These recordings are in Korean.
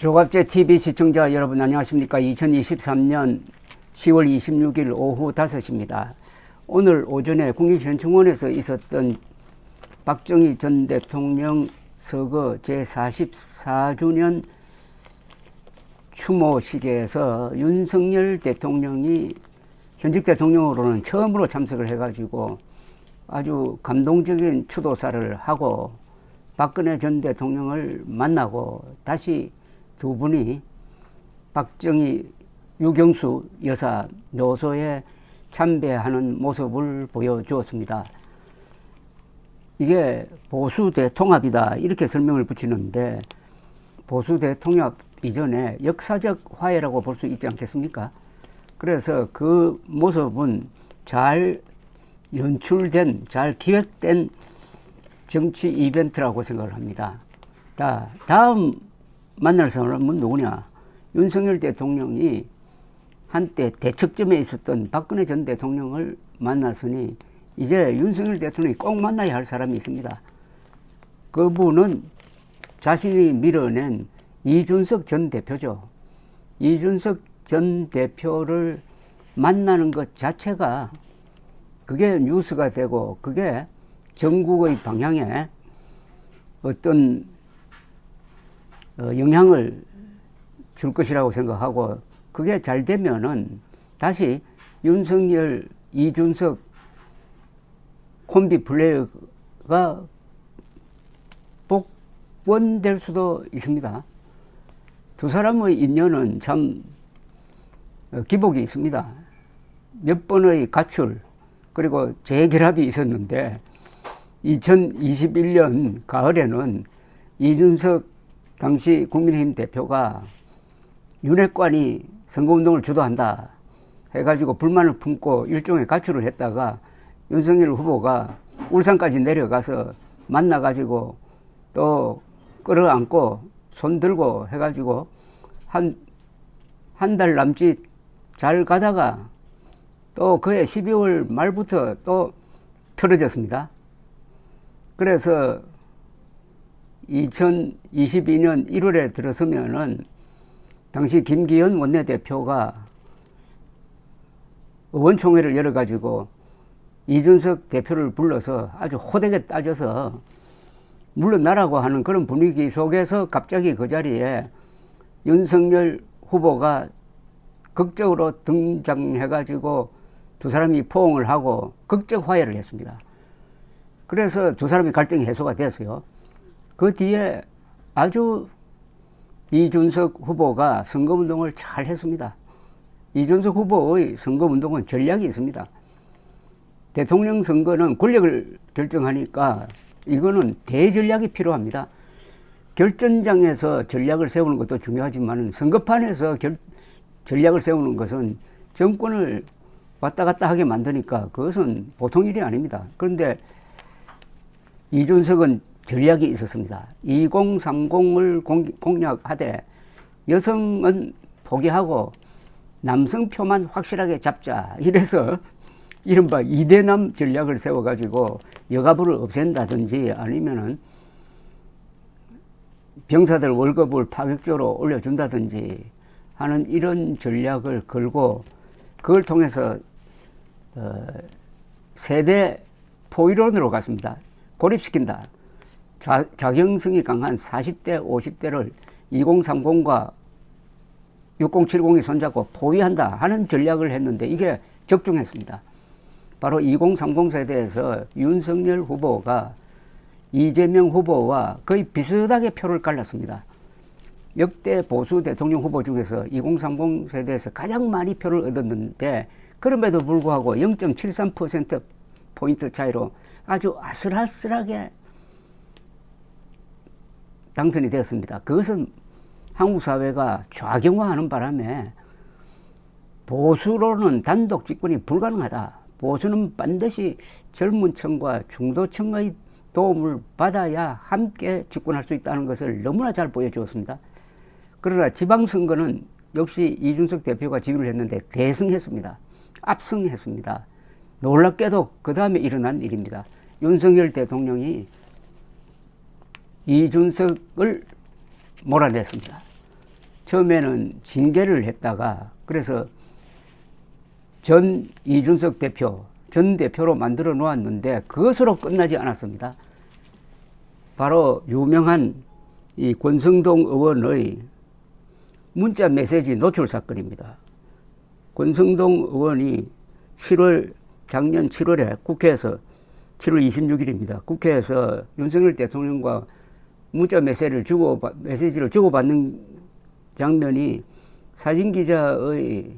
조갑제 TV 시청자 여러분 안녕하십니까. 2023년 10월 26일 오후 5시입니다. 오늘 오전에 국립현충원에서 있었던 박정희 전 대통령 서거 제44주년 추모식에서 윤석열 대통령이 현직 대통령으로는 처음으로 참석을 해가지고 아주 감동적인 추도사를 하고 박근혜 전 대통령을 만나고 다시 두 분이 박정희 유경수 여사 묘소에 참배하는 모습을 보여주었습니다. 이게 보수 대통합이다 이렇게 설명을 붙이는데, 보수 대통합 이전에 역사적 화해라고 볼 수 있지 않겠습니까? 그래서 그 모습은 잘 연출된, 잘 기획된 정치 이벤트라고 생각을 합니다. 다음 만날 사람은 누구냐? 윤석열 대통령이 한때 대척점에 있었던 박근혜 전 대통령을 만났으니 이제 윤석열 대통령이 꼭 만나야 할 사람이 있습니다. 그분은 자신이 밀어낸 이준석 전 대표죠. 이준석 전 대표를 만나는 것 자체가 그게 뉴스가 되고 그게 전국의 방향에 어떤 영향을 줄 것이라고 생각하고, 그게 잘 되면은 다시 윤석열, 이준석 콤비 플레이가 복원될 수도 있습니다. 두 사람의 인연은 참 기복이 있습니다. 몇 번의 가출 그리고 재결합이 있었는데 2021년 가을에는 이준석 당시 국민의힘 대표가 윤핵관이 선거운동을 주도한다 해가지고 불만을 품고 일종의 가출을 했다가 윤석열 후보가 울산까지 내려가서 만나가지고 또 끌어안고 손들고 해가지고 한 달 남짓 잘 가다가 또 그해 12월 말부터 또 틀어졌습니다. 그래서 2022년 1월에 들어서면은 당시 김기현 원내대표가 의원총회를 열어가지고 이준석 대표를 불러서 아주 호되게 따져서 물러나라고 하는 그런 분위기 속에서 갑자기 그 자리에 윤석열 후보가 극적으로 등장해가지고 두 사람이 포옹을 하고 극적 화해를 했습니다. 그래서 두 사람이 갈등이 해소가 됐어요. 그 뒤에 아주 이준석 후보가 선거운동을 잘 했습니다. 이준석 후보의 선거운동은 전략이 있습니다. 대통령 선거는 권력을 결정하니까 이거는 대전략이 필요합니다. 결전장에서 전략을 세우는 것도 중요하지만 선거판에서 전략을 세우는 것은 정권을 왔다 갔다 하게 만드니까 그것은 보통 일이 아닙니다. 그런데 이준석은 전략이 있었습니다. 2030을 공략하되 여성은 포기하고 남성표만 확실하게 잡자. 이래서 이른바 이대남 전략을 세워가지고 여가부를 없앤다든지 아니면은 병사들 월급을 파격적으로 올려준다든지 하는 이런 전략을 걸고, 그걸 통해서 세대 포이론으로 갔습니다. 고립시킨다. 작용성이 강한 40대, 50대를 2030과 6070이 손잡고 포위한다 하는 전략을 했는데 이게 적중했습니다. 바로 2030 세대에서 윤석열 후보가 이재명 후보와 거의 비슷하게 표를 갈랐습니다. 역대 보수 대통령 후보 중에서 2030 세대에서 가장 많이 표를 얻었는데 그럼에도 불구하고 0.73%포인트 차이로 아주 아슬아슬하게 당선이 되었습니다. 그것은 한국 사회가 좌경화하는 바람에 보수로는 단독 집권이 불가능하다. 보수는 반드시 젊은 층과 중도층의 도움을 받아야 함께 집권할 수 있다는 것을 너무나 잘 보여주었습니다. 그러나 지방선거는 역시 이준석 대표가 지휘를 했는데 대승했습니다. 압승했습니다. 놀랍게도 그 다음에 일어난 일입니다. 윤석열 대통령이 이준석을 몰아냈습니다. 처음에는 징계를 했다가 그래서 전 이준석 대표, 전 대표로 만들어 놓았는데 그것으로 끝나지 않았습니다. 바로 유명한 이 권성동 의원의 문자 메시지 노출 사건입니다. 권성동 의원이 작년 7월에 국회에서 7월 26일입니다. 국회에서 윤석열 대통령과 문자 메시지를 주고받는 장면이 사진기자의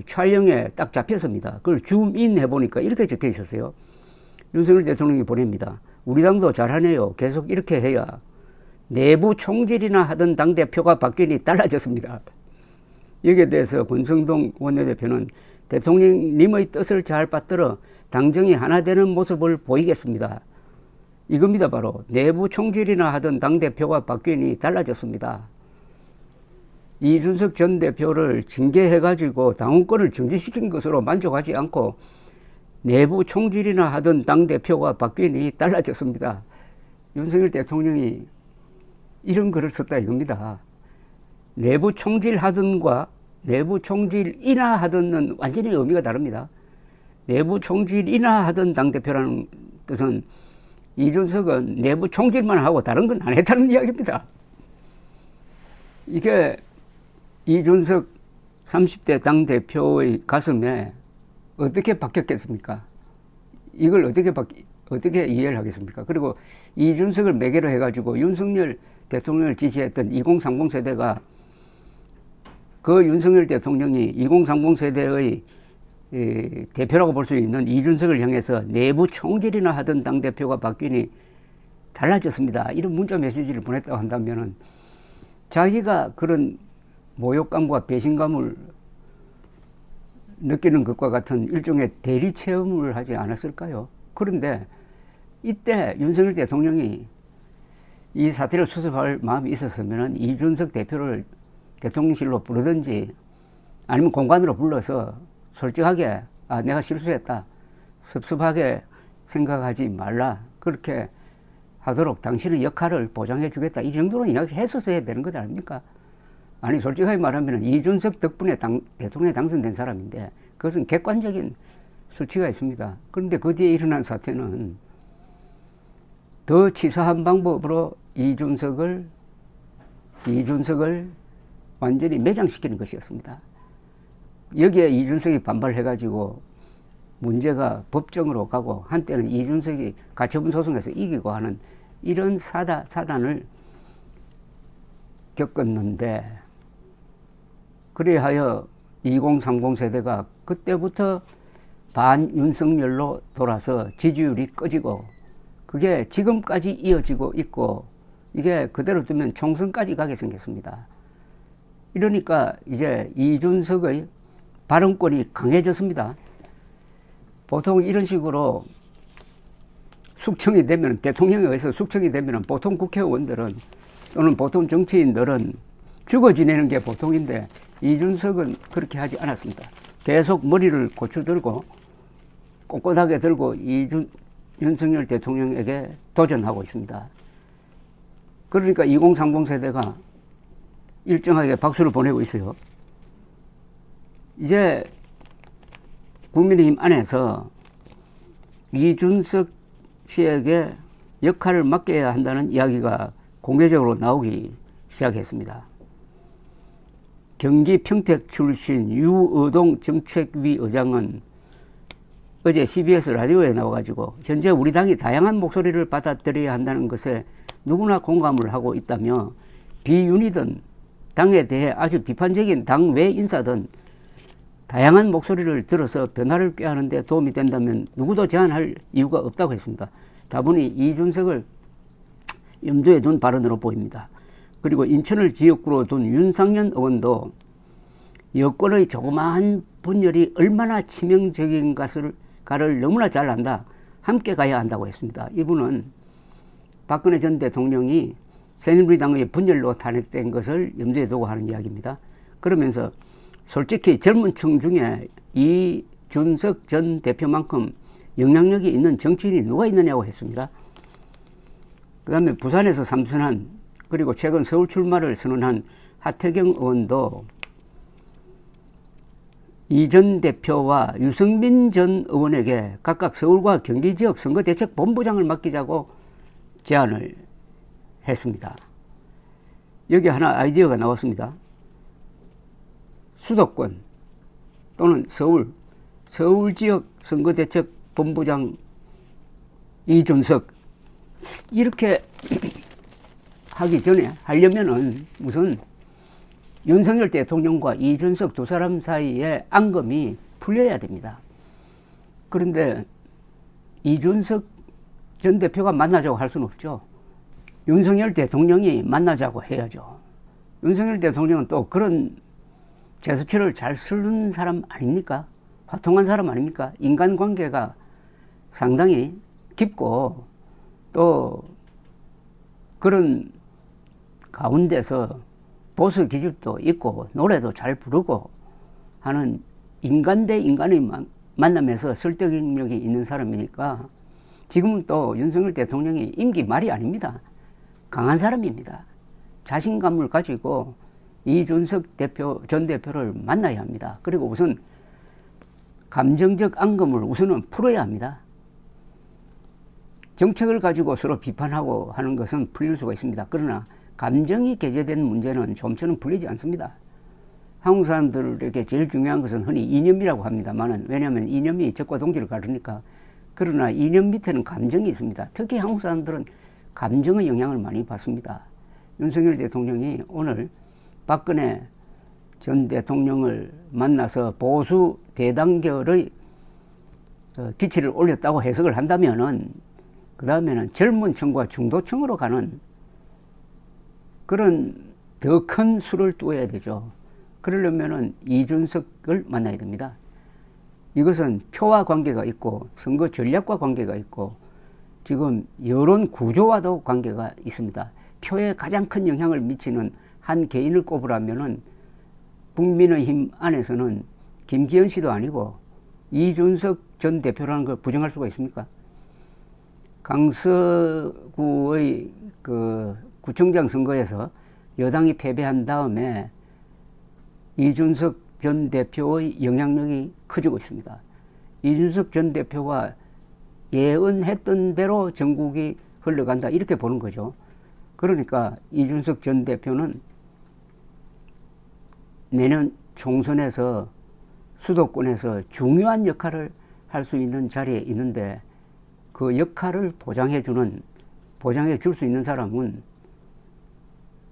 촬영에 딱 잡혔습니다. 그걸 줌인 해보니까 이렇게 적혀 있었어요. 윤석열 대통령이 보냅니다. 우리 당도 잘하네요. 계속 이렇게 해야 내부 총질이나 하던 당대표가 바뀌니 달라졌습니다. 여기에 대해서 권성동 원내대표는 대통령님의 뜻을 잘 받들어 당정이 하나 되는 모습을 보이겠습니다. 이겁니다. 바로 내부 총질이나 하던 당대표가 바뀌니 달라졌습니다. 이준석 전 대표를 징계해가지고 당원권을 정지시킨 것으로 만족하지 않고 내부 총질이나 하던 당대표가 바뀌니 달라졌습니다. 윤석열 대통령이 이런 글을 썼다 이겁니다. 내부 총질하던과 내부 총질이나 하던은 완전히 의미가 다릅니다. 내부 총질이나 하던 당대표라는 뜻은 이준석은 내부 총질만 하고 다른 건 안 했다는 이야기입니다. 이게 이준석 30대 당대표의 가슴에 어떻게 박혔겠습니까? 이걸 어떻게 이해를 하겠습니까? 그리고 이준석을 매개로 해가지고 윤석열 대통령을 지지했던 2030 세대가 그 윤석열 대통령이 2030 세대의 대표라고 볼 수 있는 이준석을 향해서 내부 총질이나 하던 당대표가 바뀌니 달라졌습니다. 이런 문자 메시지를 보냈다고 한다면은 자기가 그런 모욕감과 배신감을 느끼는 것과 같은 일종의 대리 체험을 하지 않았을까요? 그런데 이때 윤석열 대통령이 이 사태를 수습할 마음이 있었으면 이준석 대표를 대통령실로 부르든지 아니면 공관으로 불러서 솔직하게 내가 실수했다. 섭섭하게 생각하지 말라. 그렇게 하도록 당신의 역할을 보장해 주겠다. 이 정도로 이야기했었어야 되는 것 아닙니까? 아니 솔직하게 말하면 이준석 덕분에 대통령에 당선된 사람인데 그것은 객관적인 수치가 있습니다. 그런데 그 뒤에 일어난 사태는 더 치사한 방법으로 이준석을 완전히 매장시키는 것이었습니다. 여기에 이준석이 반발해가지고 문제가 법정으로 가고 한때는 이준석이 가처분 소송에서 이기고 하는 이런 사단을 겪었는데 그래하여 2030 세대가 그때부터 반윤석열로 돌아서 지지율이 꺼지고 그게 지금까지 이어지고 있고 이게 그대로 두면 총선까지 가게 생겼습니다. 이러니까 이제 이준석의 발언권이 강해졌습니다. 보통 이런 식으로 숙청이 되면 대통령에 의해서 숙청이 되면 보통 국회의원들은 또는 보통 정치인들은 죽어 지내는 게 보통인데 이준석은 그렇게 하지 않았습니다. 계속 머리를 고추들고 꼿꼿하게 들고 윤석열 대통령에게 도전하고 있습니다. 그러니까 2030 세대가 일정하게 박수를 보내고 있어요. 이제 국민의힘 안에서 이준석 씨에게 역할을 맡겨야 한다는 이야기가 공개적으로 나오기 시작했습니다. 경기 평택 출신 유의동 정책위 의장은 어제 CBS 라디오에 나와가지고 현재 우리 당이 다양한 목소리를 받아들여야 한다는 것에 누구나 공감을 하고 있다며 비윤이든 당에 대해 아주 비판적인 당외 인사든 다양한 목소리를 들어서 변화를 꾀하는 데 도움이 된다면 누구도 제한할 이유가 없다고 했습니다. 다분히 이준석을 염두에 둔 발언으로 보입니다. 그리고 인천을 지역구로 둔 윤상현 의원도 여권의 조그마한 분열이 얼마나 치명적인 가를 너무나 잘 안다. 함께 가야 한다고 했습니다. 이분은 박근혜 전 대통령이 새누리당의 분열로 탄핵된 것을 염두에 두고 하는 이야기입니다. 그러면서 솔직히 젊은 층 중에 이준석 전 대표만큼 영향력이 있는 정치인이 누가 있느냐고 했습니다. 그 다음에 부산에서 삼선한 그리고 최근 서울 출마를 선언한 하태경 의원도 이 전 대표와 유승민 전 의원에게 각각 서울과 경기 지역 선거대책본부장을 맡기자고 제안을 했습니다. 여기 하나 아이디어가 나왔습니다. 수도권 또는 서울 지역 선거대책본부장 이준석 이렇게 하기 전에 하려면은 우선 윤석열 대통령과 이준석 두 사람 사이에 앙금이 풀려야 됩니다. 그런데 이준석 전 대표가 만나자고 할 수는 없죠. 윤석열 대통령이 만나자고 해야죠. 윤석열 대통령은 또 그런 제스처를 잘 쓰는 사람 아닙니까? 화통한 사람 아닙니까? 인간관계가 상당히 깊고 또 그런 가운데서 보수 기질도 있고 노래도 잘 부르고 하는 인간 대 인간의 만남에서 설득력이 있는 사람이니까 지금은 또 윤석열 대통령이 임기 말이 아닙니다. 강한 사람입니다. 자신감을 가지고 이준석 전 대표를 만나야 합니다. 그리고 우선 감정적 앙금을 우선은 풀어야 합니다. 정책을 가지고 서로 비판하고 하는 것은 풀릴 수가 있습니다. 그러나 감정이 개재된 문제는 좀처럼 풀리지 않습니다. 한국 사람들에게 제일 중요한 것은 흔히 이념이라고 합니다만은 왜냐하면 이념이 적과 동지를 가르니까. 그러나 이념 밑에는 감정이 있습니다. 특히 한국 사람들은 감정의 영향을 많이 받습니다. 윤석열 대통령이 오늘 박근혜 전 대통령을 만나서 보수 대단결의 기치를 올렸다고 해석을 한다면은 그 다음에는 젊은 층과 중도층으로 가는 그런 더 큰 수를 두어야 되죠. 그러려면은 이준석을 만나야 됩니다. 이것은 표와 관계가 있고 선거 전략과 관계가 있고 지금 여론 구조와도 관계가 있습니다. 표에 가장 큰 영향을 미치는 한 개인을 꼽으라면은 국민의힘 안에서는 김기현 씨도 아니고 이준석 전 대표라는 걸 부정할 수가 있습니까? 강서구의 그 구청장 선거에서 여당이 패배한 다음에 이준석 전 대표의 영향력이 커지고 있습니다. 이준석 전 대표가 예언했던 대로 전국이 흘러간다 이렇게 보는 거죠. 그러니까 이준석 전 대표는 내년 총선에서 수도권에서 중요한 역할을 할 수 있는 자리에 있는데 그 역할을 보장해 줄 수 있는 사람은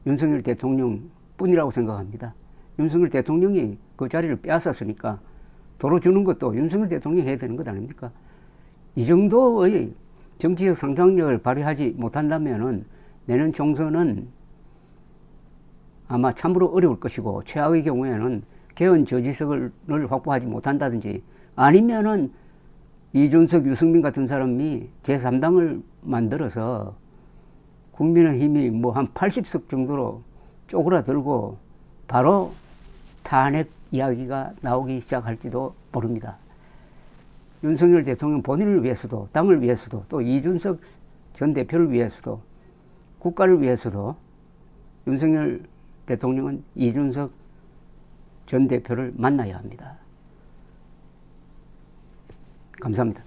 윤석열 대통령 뿐이라고 생각합니다. 윤석열 대통령이 그 자리를 빼앗았으니까 도로 주는 것도 윤석열 대통령이 해야 되는 것 아닙니까? 이 정도의 정치적 상상력을 발휘하지 못한다면은 내년 총선은 아마 참으로 어려울 것이고 최악의 경우에는 개헌 저지석을 확보하지 못한다든지 아니면은 이준석, 유승민 같은 사람이 제3당을 만들어서 국민의힘이 뭐 한 80석 정도로 쪼그라들고 바로 탄핵 이야기가 나오기 시작할지도 모릅니다. 윤석열 대통령 본인을 위해서도 당을 위해서도 또 이준석 전 대표를 위해서도 국가를 위해서도 윤석열 대통령은 이준석 전 대표를 만나야 합니다. 감사합니다.